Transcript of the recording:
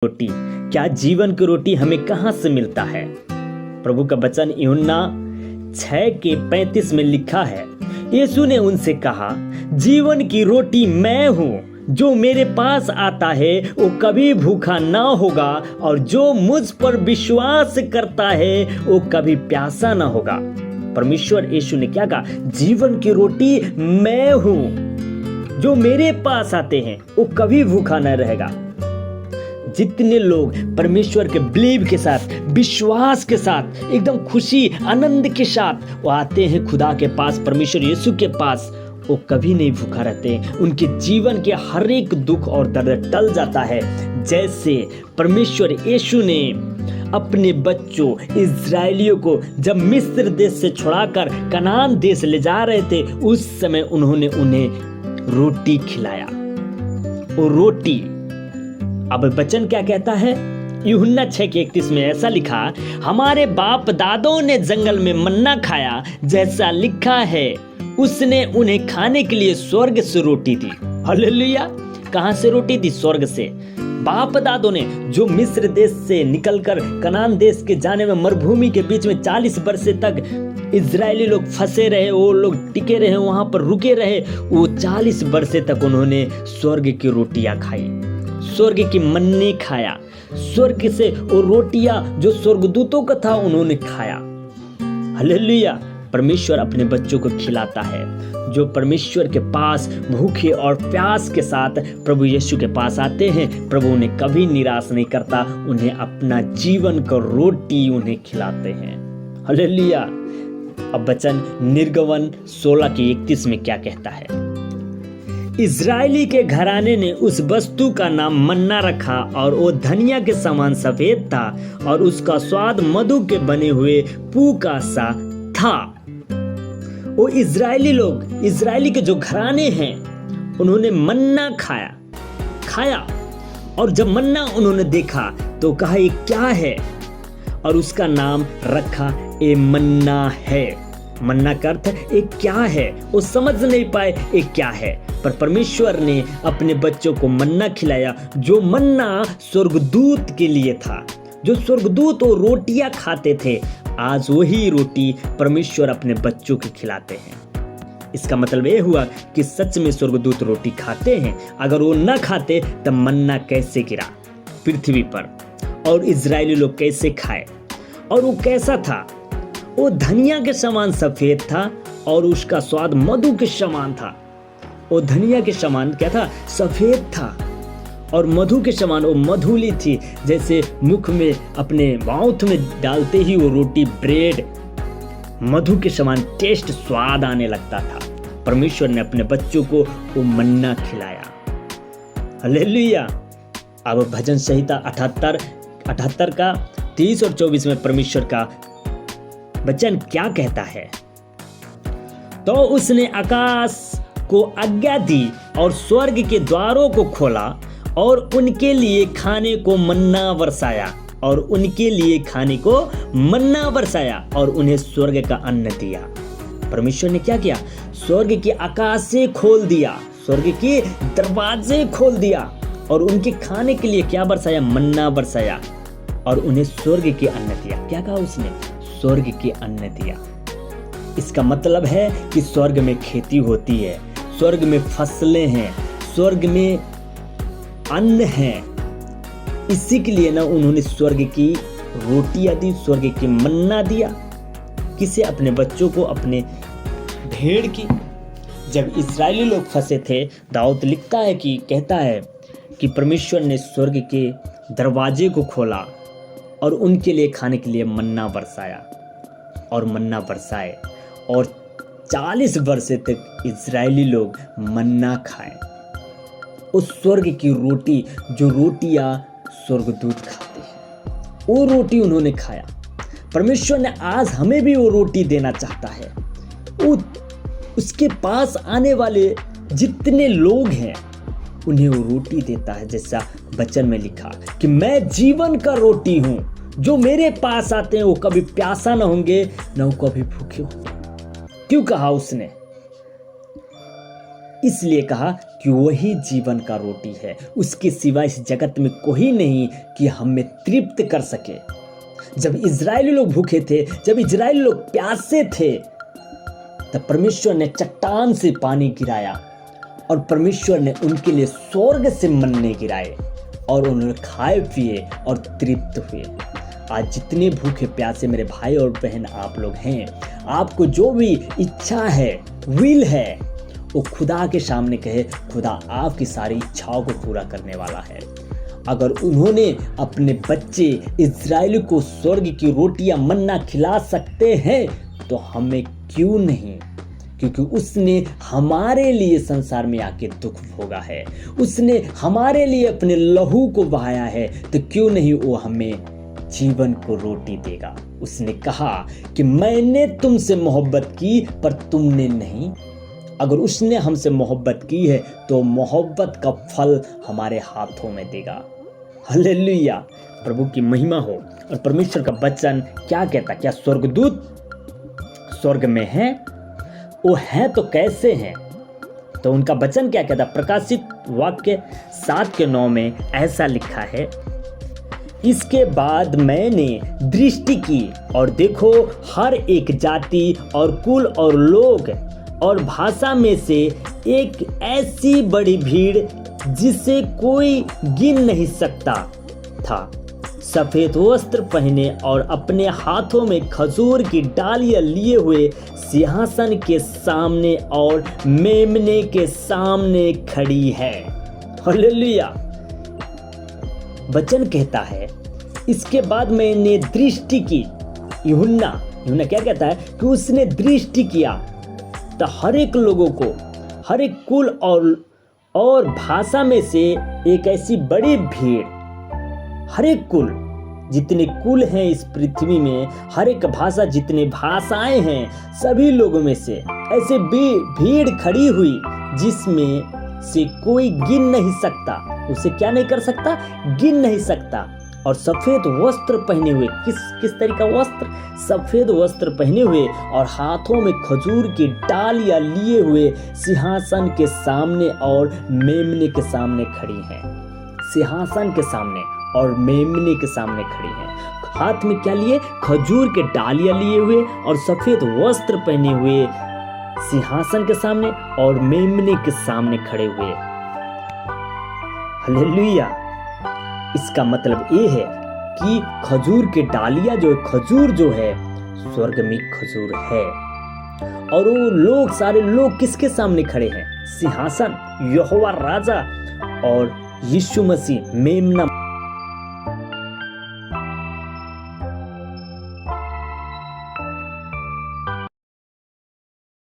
रोटी, क्या जीवन की रोटी हमें कहाँ से मिलता है? प्रभु का वचन यूहन्ना 6:35 में लिखा है, यीशु ने उनसे कहा, जीवन की रोटी मैं हूँ, जो मेरे पास आता है वो कभी भूखा ना होगा और जो मुझ पर विश्वास करता है वो कभी प्यासा ना होगा। परमेश्वर यीशु ने क्या कहा? जीवन की रोटी मैं हूँ, जो मेरे पास आते हैं वो कभी भूखा न रहेगा। जितने लोग परमेश्वर के बिलीव के साथ, विश्वास के साथ, एकदम खुशी आनंद के साथ वो आते हैं खुदा के पास, परमेश्वर यीशु के पास, वो कभी नहीं भूखा रहते। उनके जीवन के हर एक दुख और दर्द टल जाता है। जैसे परमेश्वर यीशु ने अपने बच्चों इज़राइलियों को जब मिस्र देश से छुड़ाकर कनान देश ले जा रहे थे, उस समय उन्होंने उन्हें रोटी खिलाया। वो रोटी, अब वचन क्या कहता है? यूहन्ना 6:31 में ऐसा लिखा, हमारे बाप दादों ने जंगल में मन्ना खाया, जैसा लिखा है उसने उन्हें खाने के लिए स्वर्ग से रोटी दी। हालेलुया! कहां से रोटी दी? स्वर्ग से। बाप दादों ने जो मिस्र देश से निकलकर कनान देश के जाने में मरुभूमि के बीच में 40 वर्ष तक इजरायली लोग फंसे रहे, वो लोग टिके रहे, वहां पर रुके रहे, वो 40 वर्ष तक उन्होंने स्वर्ग की रोटियां खाई, स्वर्ग की मन्ने खाया, स्वर्ग से वो रोटियां जो स्वर्गदूतों का था उन्होंने खाया। हालेलुया! परमेश्वर अपने बच्चों को खिलाता है। जो परमेश्वर के पास भूखे और प्यास के साथ प्रभु यीशु के पास आते हैं, प्रभु उन्हें कभी निराश नहीं करता, उन्हें अपना जीवन का रोटी उन्हें खिलाते हैं। हालेलुया! अब वचन निर्गमन 16:31 में क्या कहता है? इज़राइली के घराने ने उस वस्तु का नाम मन्ना रखा और वो धनिया के समान सफेद था और उसका स्वाद मधु के बने हुए पू का सा था। वो इज़राइली लोग, इज़राइली के जो घराने हैं, उन्होंने मन्ना खाया और जब मन्ना उन्होंने देखा तो कहा ये क्या है, और उसका नाम रखा ये मन्ना है। मन्ना का अर्थ ये क्या है, वो समझ नहीं पाए ये क्या है, पर परमेश्वर ने अपने बच्चों को मन्ना खिलाया। जो मन्ना स्वर्गदूत के लिए था, जो स्वर्गदूत वो रोटियां खाते थे, आज वही रोटी परमेश्वर अपने बच्चों को खिलाते हैं। इसका मतलब ये हुआ कि सच में स्वर्गदूत रोटी खाते हैं। अगर वो न खाते तब मन्ना कैसे गिरा पृथ्वी पर और इजरायली लोग कैसे खाए? और वो कैसा था? वो धनिया के समान सफेद था और उसका स्वाद मधु के समान था। वो धनिया के समान क्या था? सफेद था और मधु के समान वो मधुली थी, जैसे मुख में अपने माउथ में डालते ही वो रोटी ब्रेड मधु के समान टेस्ट स्वाद आने लगता था। परमेश्वर ने अपने बच्चों को वो मन्ना खिलाया। हालेलुया! अब भजन संहिता 78 का 30 और 24 में परमेश्वर का वचन क्या कहता है? तो उसने आकाश को आज्ञा दी और स्वर्ग के द्वारों को खोला और उनके लिए खाने को मन्ना बरसाया, और उनके लिए खाने को मन्ना बरसाया और उन्हें स्वर्ग का अन्न दिया। परमेश्वर ने क्या किया? स्वर्ग के आकाश से खोल दिया, स्वर्ग के दरवाजे खोल दिया और उनके खाने के लिए क्या बरसाया? मन्ना बरसाया और उन्हें स्वर्ग के अन्न दिया। क्या कहा उसने? स्वर्ग के अन्न दिया। इसका मतलब है कि स्वर्ग में खेती होती है, स्वर्ग में फसलें हैं, स्वर्ग में अन्न है। इसी के लिए ना उन्होंने स्वर्ग की रोटियां दी, स्वर्ग की मन्ना दिया। किसे? अपने बच्चों को, अपने भेड़ की। जब इस्राएली लोग फंसे थे, दाऊद लिखता है कि कहता है कि परमेश्वर ने स्वर्ग के दरवाजे को खोला और उनके लिए खाने के लिए मन्ना बरसाया और मन्ना बरसाए और 40 वर्ष तक इजरायली लोग मन्ना खाए। उस स्वर्ग की रोटी, जो रोटियां स्वर्गदूत खाते हैं, वो रोटी उन्होंने खाया। परमेश्वर ने आज हमें भी वो रोटी देना चाहता है। उसके पास आने वाले जितने लोग हैं उन्हें वो रोटी देता है, जैसा वचन में लिखा कि मैं जीवन का रोटी हूं, जो मेरे पास आते हैं वो कभी प्यासा न होंगे, न वो कभी भूखे होंगे। क्यों कहा उसने? इसलिए कहा कि वही जीवन का रोटी है, उसके सिवा इस जगत में कोई नहीं कि हमें तृप्त कर सके। जब इजरायली लोग भूखे थे, जब इजरायली लोग प्यासे थे, तब परमेश्वर ने चट्टान से पानी गिराया और परमेश्वर ने उनके लिए स्वर्ग से मन्ने गिराए और उन्होंने खाए पिए और तृप्त हुए। आज जितने भूखे प्यासे मेरे भाई और बहन आप लोग हैं, आपको जो भी इच्छा है, विल है, वो खुदा के सामने कहे, खुदा आपकी सारी इच्छाओं को पूरा करने वाला है। अगर उन्होंने अपने बच्चे इजराइल को स्वर्ग की रोटियां मन्ना खिला सकते हैं तो हमें क्यों नहीं, क्योंकि उसने हमारे लिए संसार में आके दुख भोगा है, उसने हमारे लिए अपने लहू को बहाया है, तो क्यों नहीं वो हमें जीवन को रोटी देगा। उसने कहा कि मैंने तुमसे मोहब्बत की पर तुमने नहीं। अगर उसने हमसे मोहब्बत की है तो मोहब्बत का फल हमारे हाथों में देगा। हालेलुया, प्रभु की महिमा हो। और परमेश्वर का वचन क्या कहता, क्या स्वर्गदूत स्वर्ग में है? वो है तो कैसे हैं? तो उनका वचन क्या कहता? प्रकाशित वाक्य 7:9 में ऐसा लिखा है, इसके बाद मैंने दृष्टि की और देखो हर एक जाति और कुल और लोग और भाषा में से एक ऐसी बड़ी भीड़ जिसे कोई गिन नहीं सकता था, सफेद वस्त्र पहने और अपने हाथों में खजूर की डालियां लिए हुए सिंहासन के सामने और मेमने के सामने खड़ी है। हालेलुया। वचन कहता है इसके बाद मैंने दृष्टि की। यूहन्ना क्या कहता है कि उसने दृष्टि किया तो हर एक लोगों को, हर एक कुल और भाषा में से एक ऐसी बड़ी भीड़, हर एक कुल, जितने कुल हैं इस पृथ्वी में, हर एक भाषा, जितने भाषाएं हैं, सभी लोगों में से ऐसे भीड़ खड़ी हुई जिसमें से कोई गिन नहीं सकता। उसे क्या नहीं कर सकता? गिन नहीं सकता। और सफेद वस्त्र पहने हुए, किस तरह का वस्त्र? सफेद वस्त्र पहने हुए और हाथों में खजूर की डालियां लिए हुए सिंहासन के सामने और मेमने के सामने खड़ी हैं। सिंहासन के सामने और मेमने के सामने खड़ी हैं। हाथ में क्या लिए? खजूर के डालियां लिए हुए और सफेद वस्त्र पहने हुए सिंहासन के सामने और मेमने के सामने खड़े हुए। हालेलुया। इसका मतलब ये है कि खजूर के डालियां जो है, खजूर जो है स्वर्ग में खजूर है। और वो लोग, सारे लोग किसके सामने खड़े हैं? सिंहासन, यहोवा राजा और यीशु मसीह मेमना